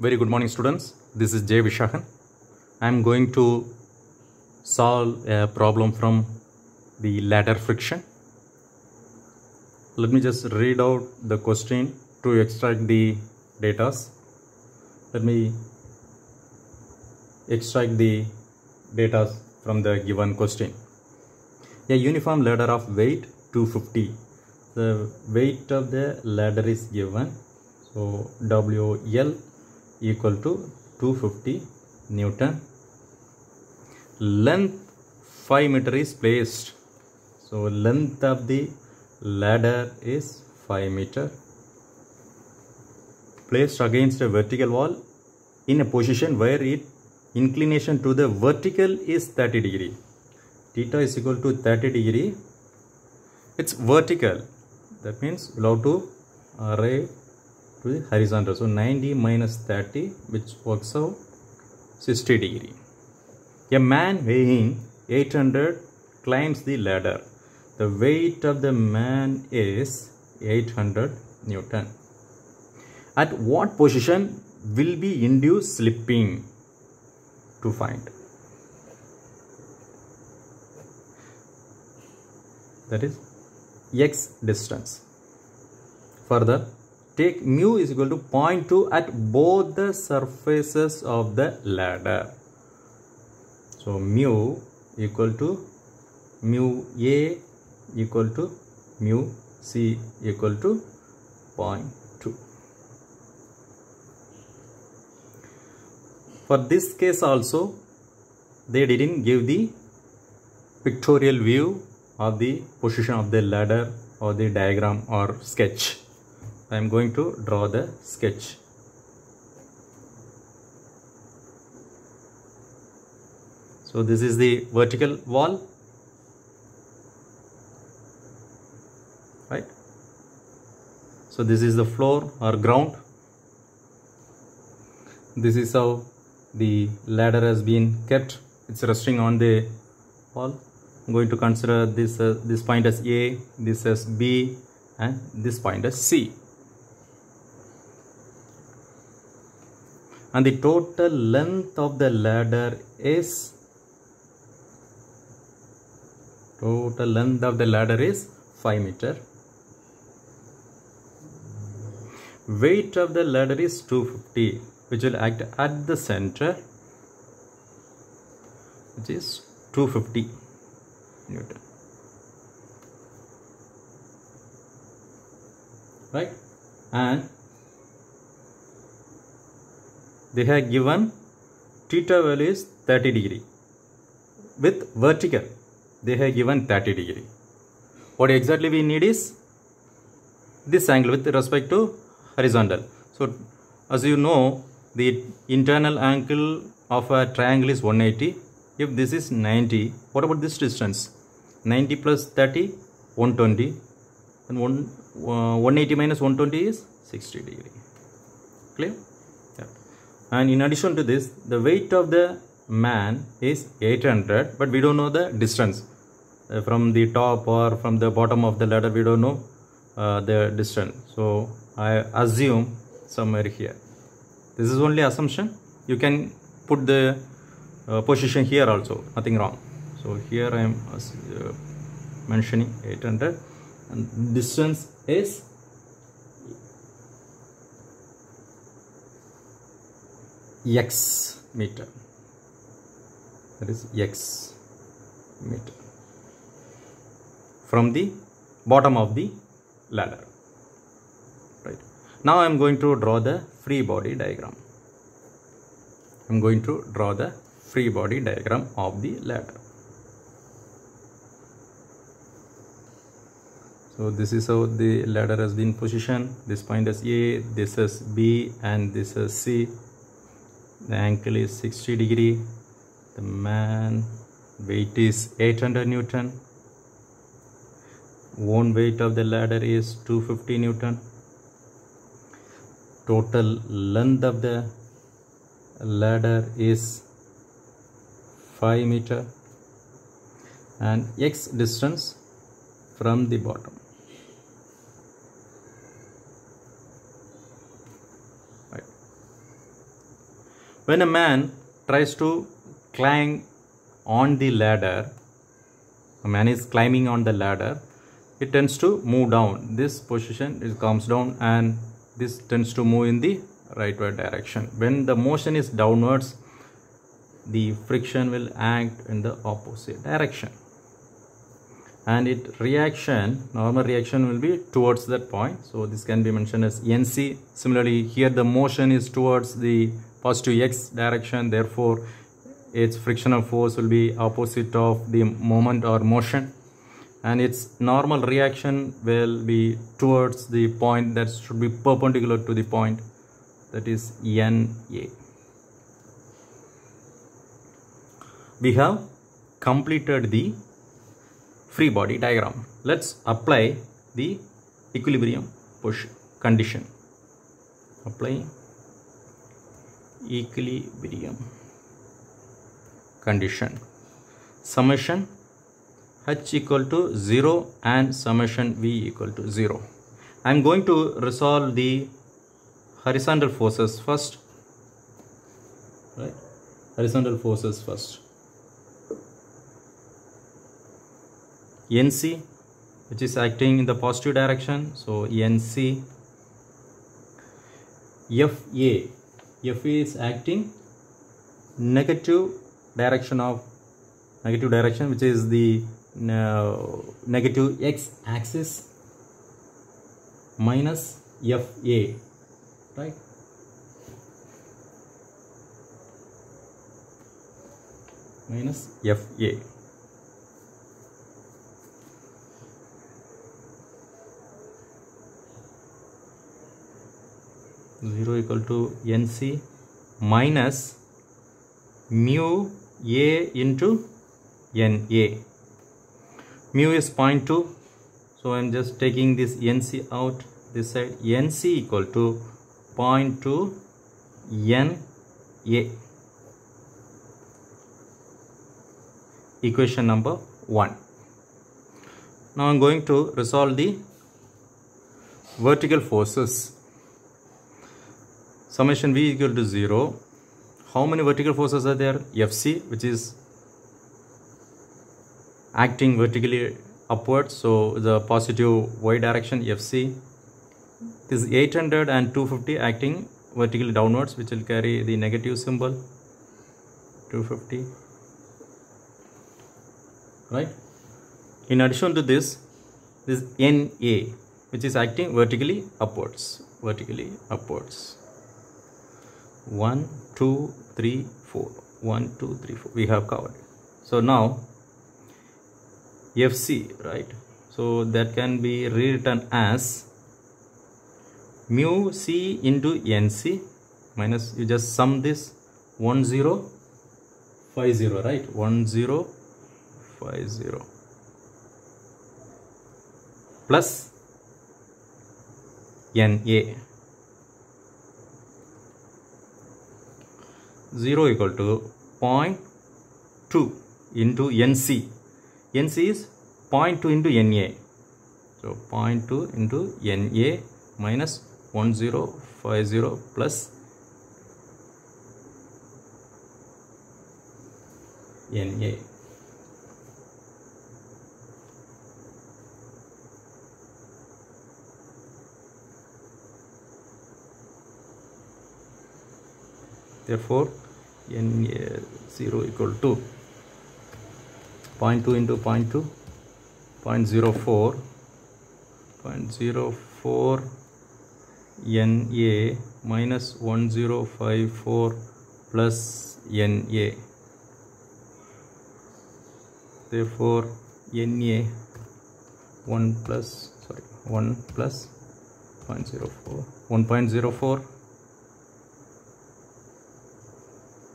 Very good morning, students. This is Jay Vishakan. I am going to solve a problem from the ladder friction. Let me just read out the question to extract the data. Let me extract the data from the given question. A uniform ladder of weight 250. The weight of the ladder is given. So WL equal to 250 Newton. Length 5 meter is placed. So length of the ladder is 5 meter. Placed against a vertical wall in a position where its inclination to the vertical is 30 degree. Theta is equal to 30 degree. It's vertical. That means we'll have to arrive to the horizontal. So 90 minus 30, which works out 60 degree. A man weighing 800 climbs the ladder. The weight of the man is 800 Newton. At what position will be induced slipping? To find. That is x distance. Further, take mu is equal to 0.2 at both the surfaces of the ladder. So mu equal to mu A equal to mu C equal to 0.2. For this case also, they didn't give the pictorial view of the position of the ladder or the diagram or sketch. I am going to draw the sketch. So this is the vertical wall, right? So this is the floor or ground. This is how the ladder has been kept. It's resting on the wall. I'm going to consider this point as A, this as B, and this point as C. And the total length of the ladder is 5 meter. Weight of the ladder is 250, which will act at the center, which is 250 Newton. Right? And they have given theta value is 30 degree. With vertical, they have given 30 degree. What exactly we need is this angle with respect to horizontal. So as you know, the internal angle of a triangle is 180. If this is 90, what about this distance? 90 plus 30, 120. And 180 minus 120 is 60 degree. Clear? Yeah. And in addition to this, the weight of the man is 800, but we don't know the distance. From the top or from the bottom of the ladder, we don't know the distance. So I assume somewhere here. This is only assumption. You can put the position here also, nothing wrong. So here I am mentioning 800, and distance is x meter. That is x meter from the bottom of the ladder. Right. Now I am going to draw the free body diagram. I am going to draw the free body diagram of the ladder. So this is how the ladder has been positioned. This point is A, this is B, and this is C. The angle is 60 degree. The man weight is 800 Newton. Own weight of the ladder is 250 Newton. Total length of the ladder is 5 meter. And x distance from the bottom. When a man tries to climb on the ladder, a man is climbing on the ladder, it tends to move down. This position it comes down and this tends to move in the rightward direction. When the motion is downwards, the friction will act in the opposite direction, and normal reaction will be towards that point. So this can be mentioned as NC. Similarly, here the motion is towards the positive X direction, therefore its frictional force will be opposite of the moment or motion, and its normal reaction will be towards the point that should be perpendicular to the point, that is NA. We have completed the free body diagram. Let's apply the equilibrium condition. Apply equilibrium condition. Summation H equal to 0 and summation V equal to 0. I am going to resolve the horizontal forces first. Right? Horizontal forces first. NC, which is acting in the positive direction, so NC. FA is acting negative direction, which is the negative X axis, minus FA, right? Minus FA. Zero equal to NC minus mu A into NA. Mu is 0.2, so I am just taking this NC out this side. NC equal to 0.2 NA. Equation number 1. Now I am going to resolve the vertical forces. Summation V equal to 0. How many vertical forces are there? FC, which is acting vertically upwards, so the positive Y direction FC. This is 800 and 250 acting vertically downwards, which will carry the negative symbol. 250, right? In addition to this NA, which is acting vertically upwards. 1, 2, 3, 4. 1, 2, 3, 4. We have covered. So now FC, right? So that can be rewritten as mu C into NC minus, you just sum this, 1050, right? 1050 plus NA. 0 equal to 0.2 into NC. NC is 0.2 into NA. So 0.2 into NA minus 1050 plus NA. Therefore NA 0 equal to 0.2 into 0.2, 0.04, 0.04 NA minus 1054 plus NA. Therefore NA 1 plus 0.04,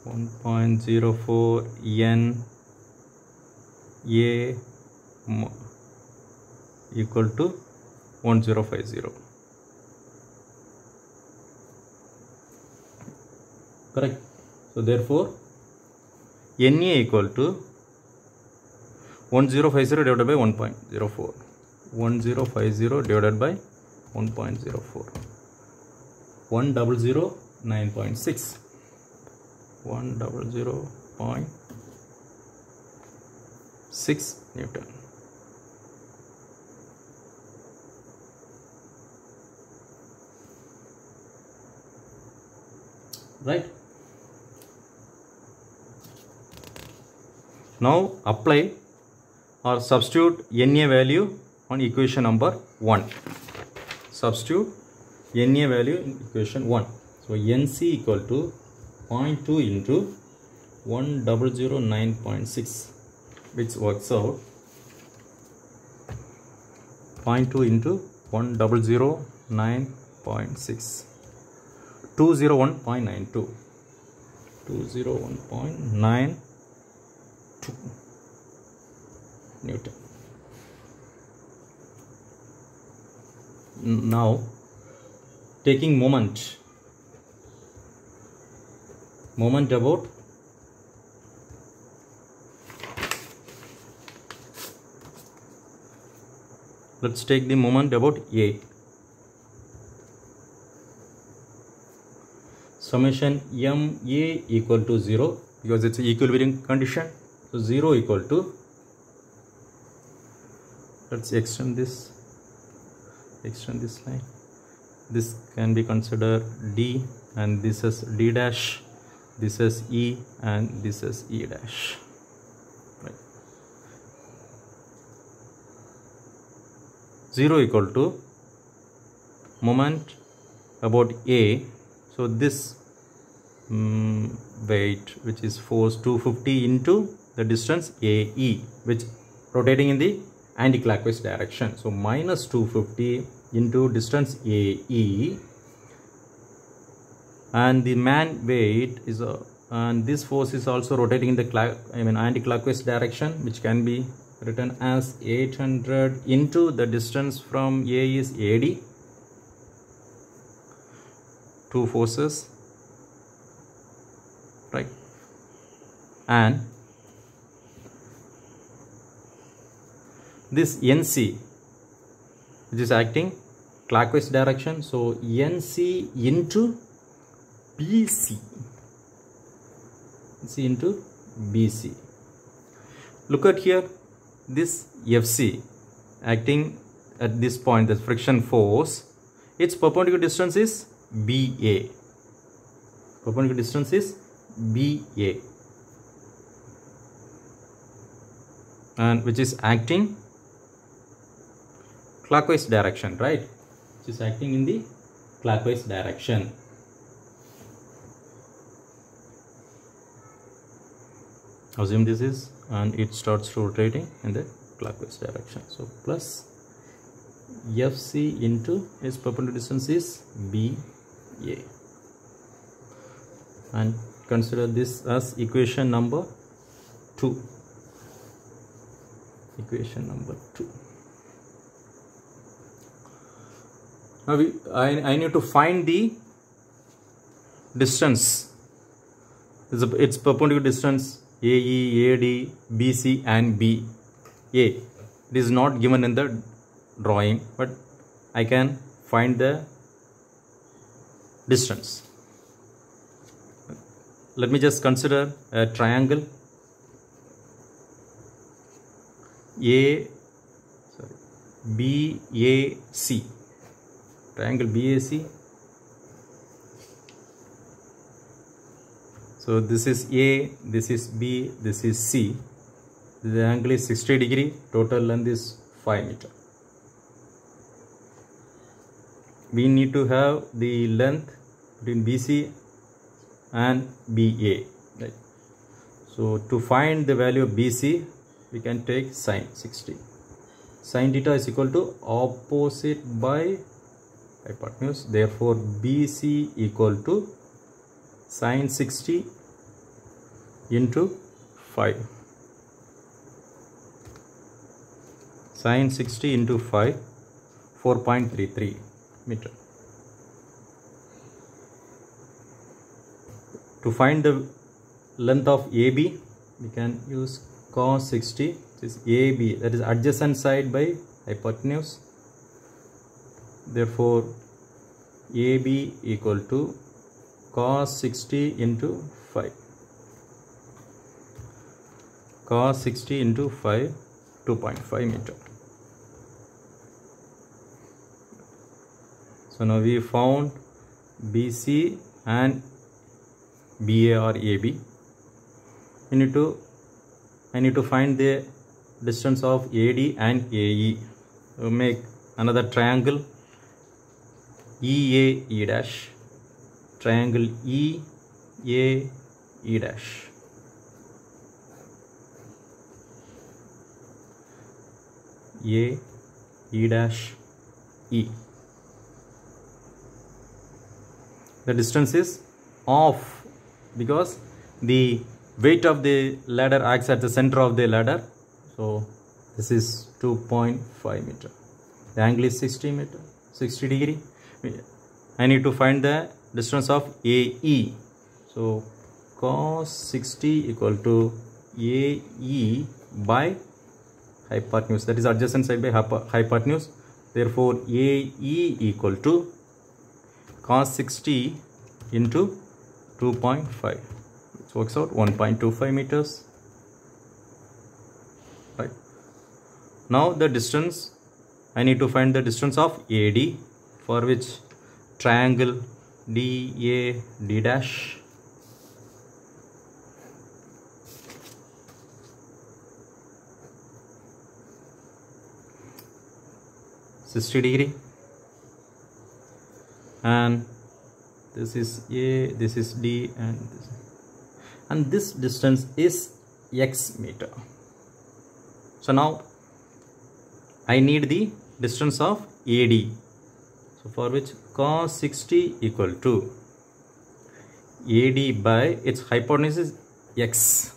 1.04 NA equal to 1050. Correct. So therefore NA equal to 1050 divided by 1.04. 1050 divided by 1.04. 1009.6. 100.6 Newton. Right. Now apply or substitute Na value on equation number 1. Substitute Na value in equation 1. So Nc equal to 0.2 into 1009.6, which works out 0.2 into 1009.6, 201.92, 201.92 Newton. Now taking moment about let's take the moment about A. Summation MA equal to 0 because it's an equilibrium condition. So 0 equal to, let's extend this line. This can be considered D, and this is D dash, this is E, and this is E dash. Right. 0 equal to moment about A. So this weight, which is force 250 into the distance AE, which rotating in the anti-clockwise direction. So minus 250 into distance AE, and the man weight is and this force is also rotating in the anti-clockwise direction, which can be written as 800 into the distance from A is AD. Two forces, right? And this NC, which is acting clockwise direction, so NC into BC, NC into BC. Look at here, this FC acting at this point, the friction force, its perpendicular distance is BA. Perpendicular distance is BA, and which is acting clockwise direction, right? Which is acting in the clockwise direction. Assume this is, and it starts rotating in the clockwise direction. So plus FC into its perpendicular distance is BA, and consider this as equation number 2. Equation number 2. Now I need to find the distance. Its perpendicular distance AE, AD, BC and BA. It is not given in the drawing, but I can find the distance. Let me just consider a triangle BAC. Triangle BAC. So this is A, this is B, this is C. The angle is 60 degree. Total length is 5 meter. We need to have the length between BC and BA. Right. So to find the value of BC, we can take sine 60. Sine theta is equal to opposite by hypotenuse. Therefore, BC equal to sine 60 into 5. Sine 60 into 5, 4.33 meter. To find the length of AB, we can use cos 60, which is AB, that is adjacent side by hypotenuse. Therefore, AB equal to cos 60 into 5. cos 60 into 5, 2.5 meter. So now we found BC and BA or AB. I need to find the distance of AD and AE. So make another triangle EAE dash, triangle EAE dash. A E dash E. The distance is off because the weight of the ladder acts at the center of the ladder. So this is 2.5 meter. The angle is 60 degree. I need to find the distance of AE. So cos 60 equal to AE by hypotenuse, that is adjacent side by hypotenuse. Therefore AE equal to cos 60 into 2.5, which works out 1.25 meters. Right. Now the distance, I need to find the distance of AD, for which triangle DAD dash. (60°), and this is A, this is D, and this distance is x meter. So now I need the distance of AD. So for which cos 60 equal to AD by its hypotenuse is x.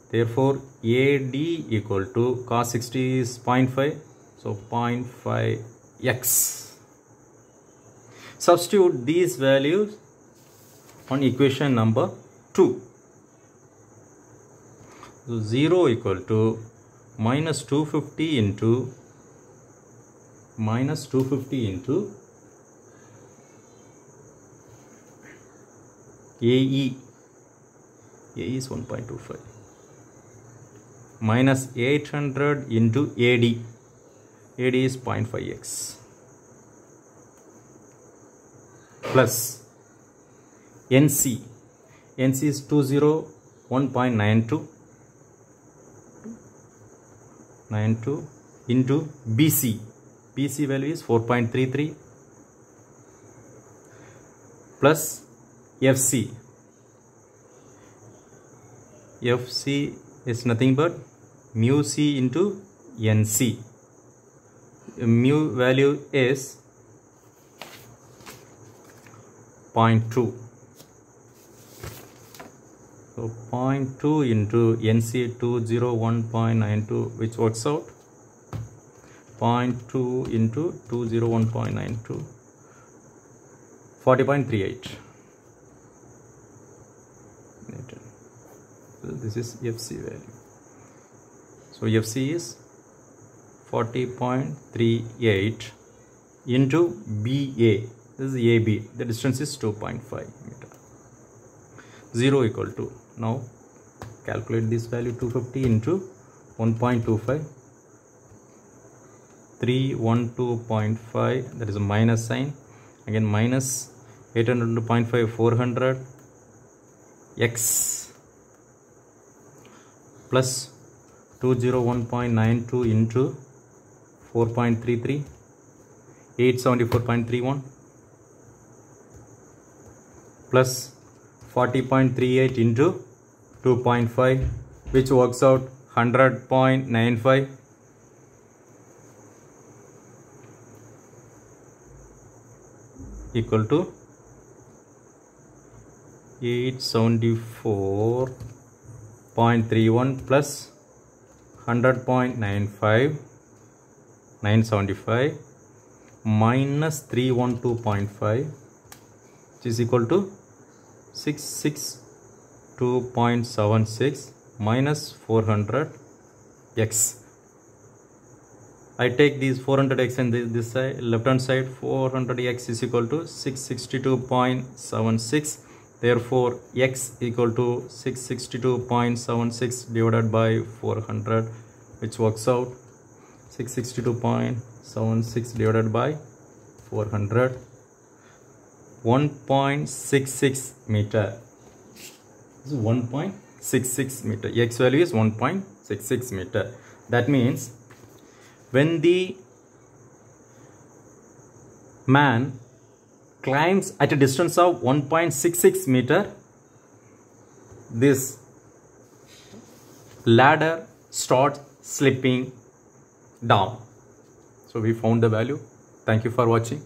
Therefore AD equal to cos 60 is 0.5. So 0.5x. Substitute these values on equation number 2. So 0 equal to minus 250 into AE. AE is 1.25 minus 800 into AD. AD is 0.5x plus NC. NC is 201.92 into BC. BC value is 4.33 plus FC. FC is nothing but mu C into NC. Mu value is 0.2. So 0.2 into NC 201.92, which works out 0.2 into 201.92, 40.38. So this is FC value. So FC is 40.38 into BA. This is AB. The distance is 2.5 meter. 0 equal to, now calculate this value, 250 into 1.25, 312.5, that is a minus sign, again minus 800 into 0.5, 400 x plus 201.92 into 4.33, 874.31 plus 40.38 into 2.5, which works out 100.95. Equal to 874.31 plus 100.95, 975 minus 312.5, which is equal to 662.76 minus 400x. I take these 400x and this side, left hand side, 400x is equal to 662.76 Therefore, x equal to 662.76 divided by 400, which works out 662.76 divided by 400, 1.66 meter. This is 1.66 meter. X value is 1.66 meter. That means when the man climbs at a distance of 1.66 meter, this ladder starts slipping down. So we found the value. Thank you for watching.